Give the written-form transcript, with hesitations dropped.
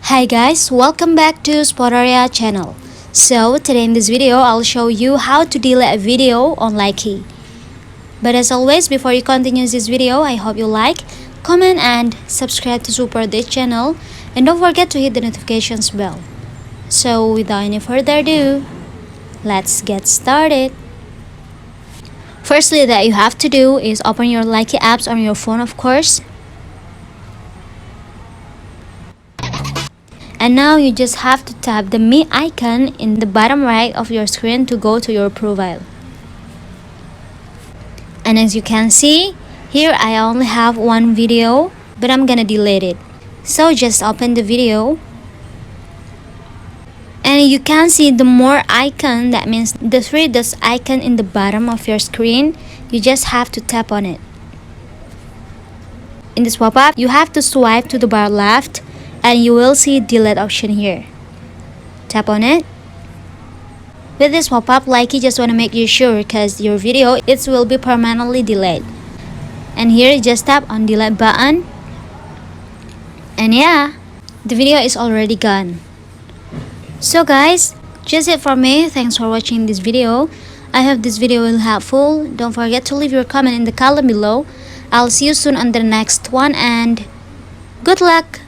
Hi guys, welcome back to Spotaria channel. So today in this video, I'll show you how to delete a video on Likee. But as always, before you continue this video, I hope you like, comment and subscribe to support this channel, and don't forget to hit the notifications bell. So without any further ado, let's get started. Firstly, that you have to do is open your Likee apps on your phone, of course. And now you just have to tap the me icon in the bottom right of your screen to go to your profile. And as you can see, here I only have one video, but I'm gonna delete it. So just open the video. And you can see the more icon, that means the three dots icon in the bottom of your screen. You just have to tap on it. In this pop-up, you have to swipe to the bar left and you will see delete option here. Tap on it. With this pop-up, Likee just want to make you sure because your video will be permanently delayed. And here you just tap on delete button. And yeah, the video is already gone. So guys, just it from me. Thanks for watching this video. I hope this video will helpful. Don't forget to leave your comment in the column below. I'll see you soon on the next one and good luck.